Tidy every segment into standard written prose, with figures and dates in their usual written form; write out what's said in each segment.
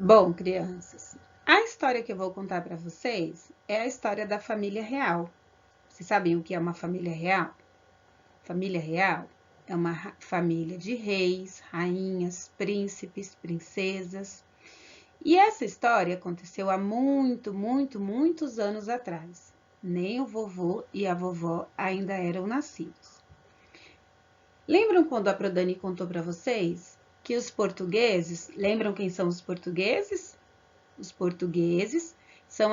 Bom, crianças, a história que eu vou contar para vocês é a história da família real. Vocês sabem o que é uma família real? Família real é uma família de reis, rainhas, príncipes, princesas. E essa história aconteceu há muitos anos atrás. Nem o vovô e a vovó ainda eram nascidos. Lembram quando a Prodani contou para vocês que os portugueses, lembram quem são os portugueses? Os portugueses são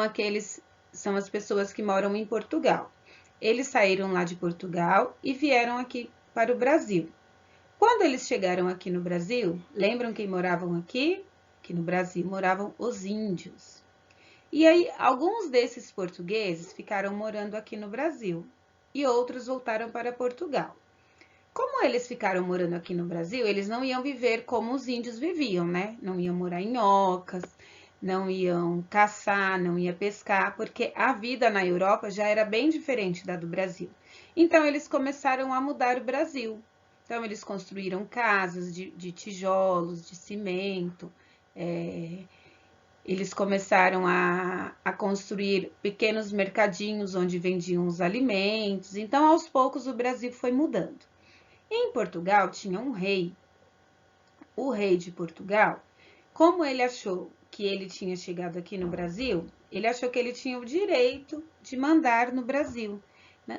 as pessoas que moram em Portugal. Eles saíram lá de Portugal e vieram aqui para o Brasil. Quando eles chegaram aqui no Brasil, lembram quem moravam aqui? Que no Brasil moravam os índios. E aí, alguns desses portugueses ficaram morando aqui no Brasil e outros voltaram para Portugal. Como eles ficaram morando aqui no Brasil, eles não iam viver como os índios viviam, né? Não iam morar em ocas, não iam caçar, não iam pescar, porque a vida na Europa já era bem diferente da do Brasil. Então, eles começaram a mudar o Brasil. Então, eles construíram casas de tijolos, de cimento, eles começaram a construir pequenos mercadinhos onde vendiam os alimentos. Então, aos poucos, o Brasil foi mudando. Em Portugal tinha um rei. O rei de Portugal, como ele achou que ele tinha chegado aqui no Brasil, ele achou que ele tinha o direito de mandar no Brasil.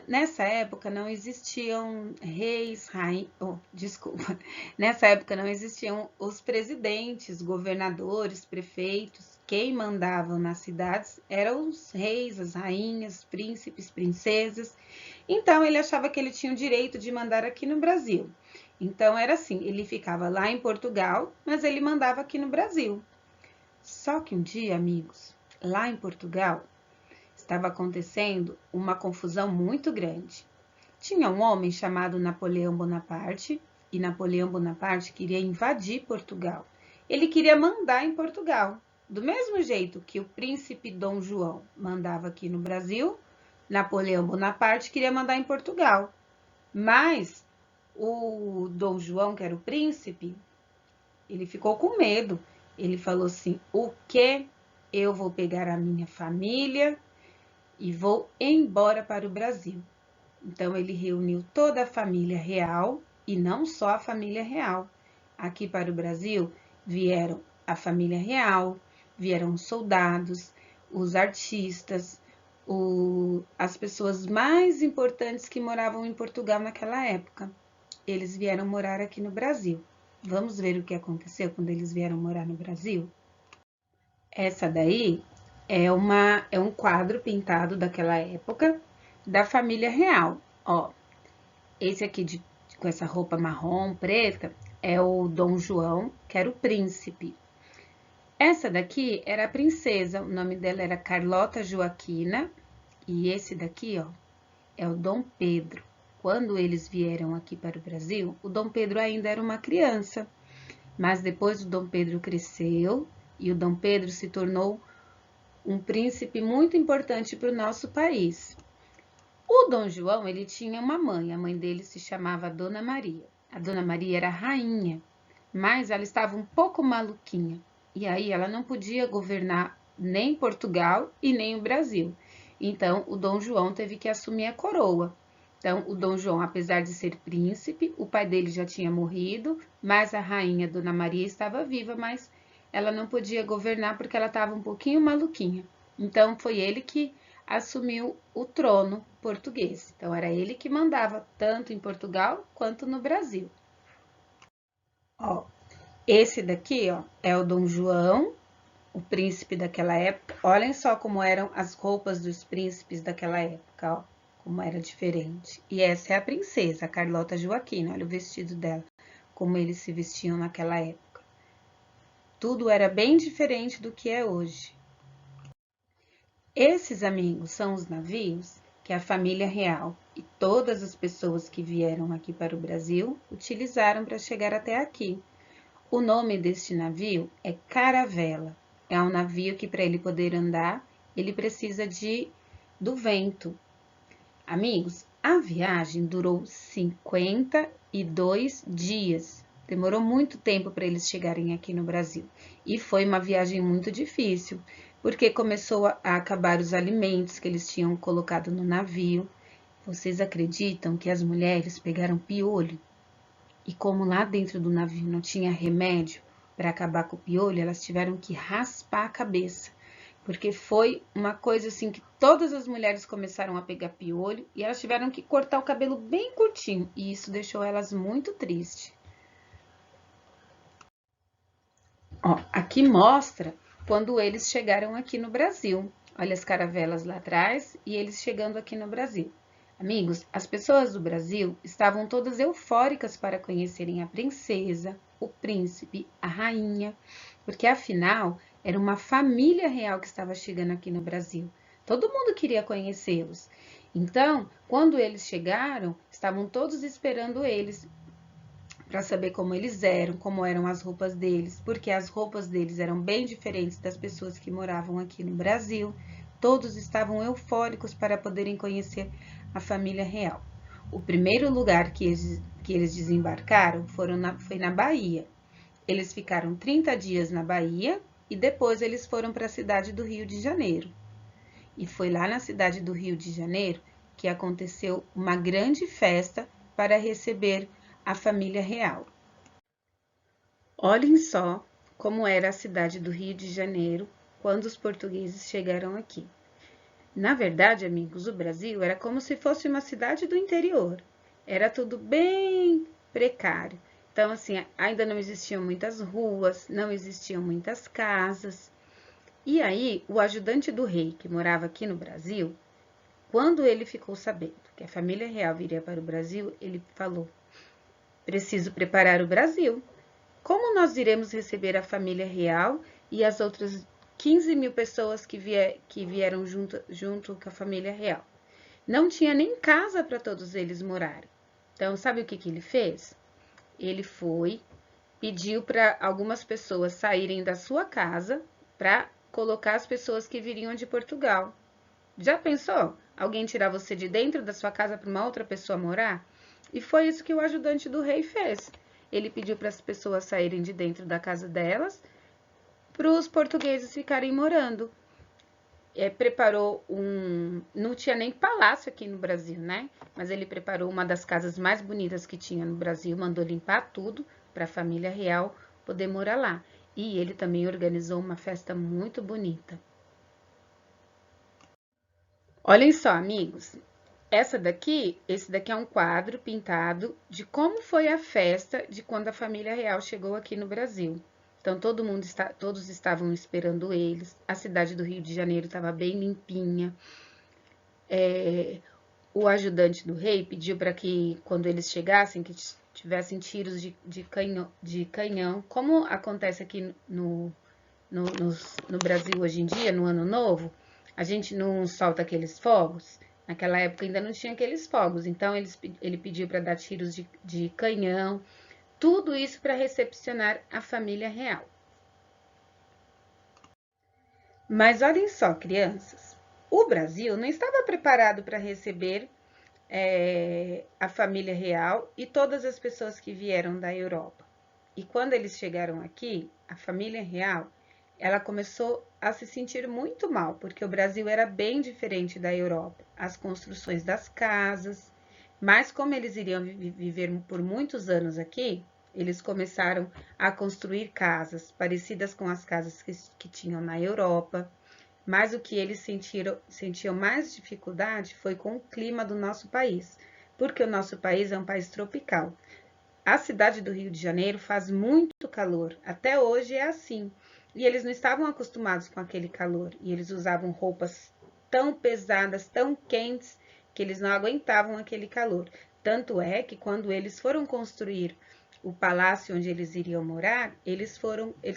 Nessa época não existiam reis, rainhas, desculpa. Nessa época não existiam os presidentes, governadores, prefeitos. Quem mandavam nas cidades eram os reis, as rainhas, príncipes, princesas. Então ele achava que ele tinha o direito de mandar aqui no Brasil. Então era assim, ele ficava lá em Portugal, mas ele mandava aqui no Brasil. Só que um dia, amigos, lá em Portugal, estava acontecendo uma confusão muito grande. Tinha um homem chamado Napoleão Bonaparte, e Napoleão Bonaparte queria invadir Portugal. Ele queria mandar em Portugal. Do mesmo jeito que o príncipe Dom João mandava aqui no Brasil, Napoleão Bonaparte queria mandar em Portugal. Mas o Dom João, que era o príncipe, ele ficou com medo. Ele falou assim: o quê? Eu vou pegar a minha família e vou embora para o Brasil. Então ele reuniu toda a família real e não só a família real. Aqui para o Brasil vieram a família real, vieram os soldados, os artistas, as pessoas mais importantes que moravam em Portugal naquela época. Eles vieram morar aqui no Brasil. Vamos ver o que aconteceu quando eles vieram morar no Brasil? Essa daí é um quadro pintado daquela época da família real. Ó, esse aqui com essa roupa marrom, preta, é o Dom João, que era o príncipe. Essa daqui era a princesa, o nome dela era Carlota Joaquina, e esse daqui, ó, é o Dom Pedro. Quando eles vieram aqui para o Brasil, o Dom Pedro ainda era uma criança, mas depois o Dom Pedro cresceu e o Dom Pedro se tornou um príncipe muito importante para o nosso país. O Dom João, ele tinha uma mãe, a mãe dele se chamava Dona Maria. A Dona Maria era rainha, mas ela estava um pouco maluquinha. E aí ela não podia governar nem Portugal e nem o Brasil. Então o Dom João teve que assumir a coroa. Então o Dom João, apesar de ser príncipe, o pai dele já tinha morrido, mas a rainha Dona Maria estava viva, mas ela não podia governar porque ela estava um pouquinho maluquinha. Então foi ele que assumiu o trono português. Então era ele que mandava tanto em Portugal quanto no Brasil. Ó, esse daqui, ó, é o Dom João, o príncipe daquela época. Olhem só como eram as roupas dos príncipes daquela época, ó, como era diferente. E essa é a princesa, a Carlota Joaquina. Olha o vestido dela, como eles se vestiam naquela época. Tudo era bem diferente do que é hoje. Esses, amigos, são os navios que a família real e todas as pessoas que vieram aqui para o Brasil utilizaram para chegar até aqui. O nome deste navio é caravela. É um navio que, para ele poder andar, ele precisa do vento. Amigos, a viagem durou 52 dias. Demorou muito tempo para eles chegarem aqui no Brasil. E foi uma viagem muito difícil, porque começou a acabar os alimentos que eles tinham colocado no navio. Vocês acreditam que as mulheres pegaram piolho? E como lá dentro do navio não tinha remédio para acabar com o piolho, elas tiveram que raspar a cabeça. Porque foi uma coisa assim que todas as mulheres começaram a pegar piolho e elas tiveram que cortar o cabelo bem curtinho. E isso deixou elas muito tristes. Ó, aqui mostra quando eles chegaram aqui no Brasil. Olha as caravelas lá atrás e eles chegando aqui no Brasil. Amigos, as pessoas do Brasil estavam todas eufóricas para conhecerem a princesa, o príncipe, a rainha, porque afinal era uma família real que estava chegando aqui no Brasil. Todo mundo queria conhecê-los. Então, quando eles chegaram, estavam todos esperando eles para saber como eram as roupas deles, porque as roupas deles eram bem diferentes das pessoas que moravam aqui no Brasil. Todos estavam eufóricos para poderem conhecer a família real. O primeiro lugar que eles desembarcaram foi na Bahia. Eles ficaram 30 dias na Bahia e depois eles foram para a cidade do Rio de Janeiro. E foi lá na cidade do Rio de Janeiro que aconteceu uma grande festa para receber a família real. Olhem só como era a cidade do Rio de Janeiro quando os portugueses chegaram aqui. Na verdade, amigos, o Brasil era como se fosse uma cidade do interior. Era tudo bem precário. Então, assim, ainda não existiam muitas ruas, não existiam muitas casas. E aí, o ajudante do rei, que morava aqui no Brasil, quando ele ficou sabendo que a família real viria para o Brasil, ele falou: preciso preparar o Brasil. Como nós iremos receber a família real e as outras 15.000 pessoas que vieram junto com a família real? Não tinha nem casa para todos eles morarem. Então, sabe o que ele fez? Ele pediu para algumas pessoas saírem da sua casa para colocar as pessoas que viriam de Portugal. Já pensou? Alguém tirar você de dentro da sua casa para uma outra pessoa morar? E foi isso que o ajudante do rei fez. Ele pediu para as pessoas saírem de dentro da casa delas, para os portugueses ficarem morando. Preparou não tinha nem palácio aqui no Brasil, né? Mas ele preparou uma das casas mais bonitas que tinha no Brasil, mandou limpar tudo para a família real poder morar lá. E ele também organizou uma festa muito bonita. Olhem só, amigos, esse daqui é um quadro pintado de como foi a festa de quando a família real chegou aqui no Brasil. Então, todos estavam esperando eles. A cidade do Rio de Janeiro estava bem limpinha. O ajudante do rei pediu para que, quando eles chegassem, que tivessem tiros de canhão, como acontece aqui no Brasil hoje em dia, no Ano Novo. A gente não solta aqueles fogos. Naquela época ainda não tinha aqueles fogos, então ele pediu para dar tiros de canhão, tudo isso para recepcionar a família real. Mas olhem só, crianças, o Brasil não estava preparado para receber a família real e todas as pessoas que vieram da Europa. E quando eles chegaram aqui, a família real, ela começou a se sentir muito mal, porque o Brasil era bem diferente da Europa. As construções das casas, mas como eles iriam viver por muitos anos aqui, eles começaram a construir casas parecidas com as casas que tinham na Europa. Mas o que eles sentiam mais dificuldade foi com o clima do nosso país, porque o nosso país é um país tropical. A cidade do Rio de Janeiro faz muito calor, até hoje é assim. E eles não estavam acostumados com aquele calor, e eles usavam roupas tão pesadas, tão quentes, que eles não aguentavam aquele calor. Tanto é que quando eles foram construir o palácio onde eles iriam morar, eles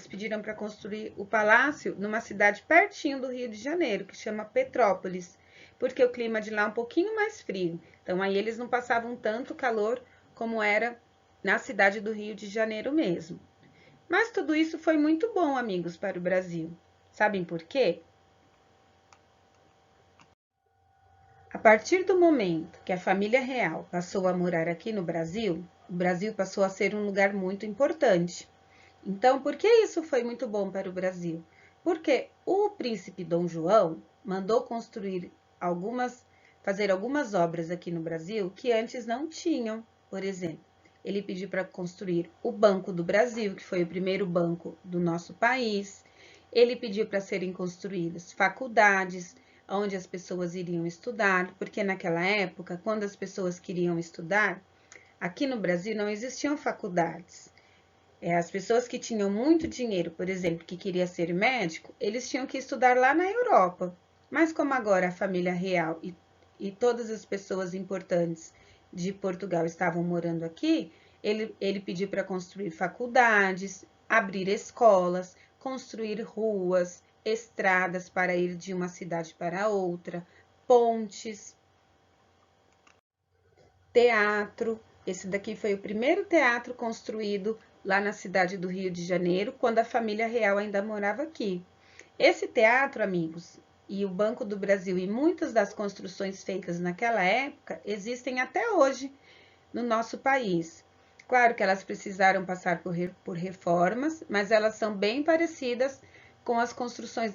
pediram para construir o palácio numa cidade pertinho do Rio de Janeiro, que chama Petrópolis, porque o clima de lá é um pouquinho mais frio. Então aí eles não passavam tanto calor como era na cidade do Rio de Janeiro mesmo. Mas tudo isso foi muito bom, amigos, para o Brasil. Sabem por quê? A partir do momento que a família real passou a morar aqui no Brasil, O Brasil passou a ser um lugar muito importante. Então, por que isso foi muito bom para o Brasil? Porque o príncipe Dom João mandou fazer algumas obras aqui no Brasil que antes não tinham. Por exemplo, ele pediu para construir o Banco do Brasil, que foi o primeiro banco do nosso país. Ele pediu para serem construídas faculdades, onde as pessoas iriam estudar, porque naquela época, quando as pessoas queriam estudar, aqui no Brasil não existiam faculdades. As pessoas que tinham muito dinheiro, por exemplo, que queria ser médico, eles tinham que estudar lá na Europa. Mas como agora a família real e todas as pessoas importantes de Portugal estavam morando aqui, ele pediu para construir faculdades, abrir escolas, construir ruas, estradas para ir de uma cidade para outra, pontes, teatro. Esse daqui foi o primeiro teatro construído lá na cidade do Rio de Janeiro, quando a família real ainda morava aqui. Esse teatro, amigos, e o Banco do Brasil e muitas das construções feitas naquela época existem até hoje no nosso país. Claro que elas precisaram passar por reformas, mas elas são bem parecidas com as construções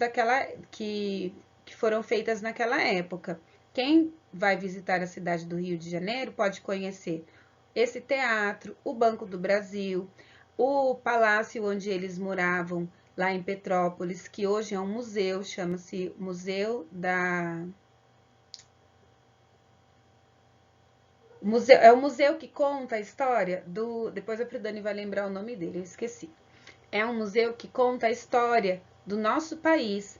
que foram feitas naquela época. Quem vai visitar a cidade do Rio de Janeiro pode conhecer esse teatro, o Banco do Brasil, o palácio onde eles moravam lá em Petrópolis, que hoje é um museu, chama-se é o museu que conta a história do. Depois a Pridani vai lembrar o nome dele, eu esqueci. É um museu que conta a história do nosso país.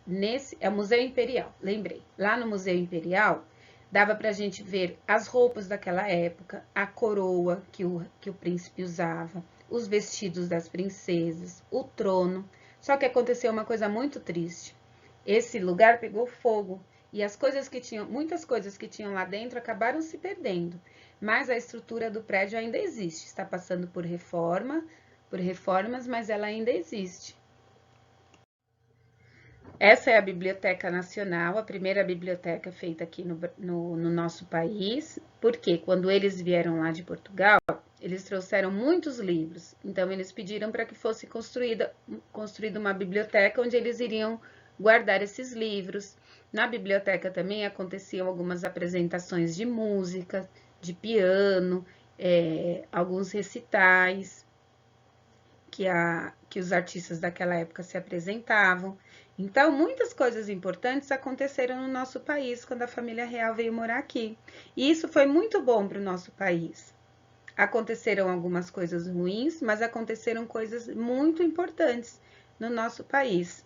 É o Museu Imperial, lembrei. Lá no Museu Imperial, dava para a gente ver as roupas daquela época, a coroa que o príncipe usava, os vestidos das princesas, o trono. Só que aconteceu uma coisa muito triste. Esse lugar pegou fogo e muitas coisas que tinham lá dentro acabaram se perdendo. Mas a estrutura do prédio ainda existe, está passando por reformas, mas ela ainda existe. Essa é a Biblioteca Nacional, a primeira biblioteca feita aqui no nosso país, porque quando eles vieram lá de Portugal, eles trouxeram muitos livros, então eles pediram para que fosse construída uma biblioteca onde eles iriam guardar esses livros. Na biblioteca também aconteciam algumas apresentações de música, de piano, alguns recitais que os artistas daquela época se apresentavam. Então, muitas coisas importantes aconteceram no nosso país quando a família real veio morar aqui. E isso foi muito bom para o nosso país. Aconteceram algumas coisas ruins, mas aconteceram coisas muito importantes no nosso país.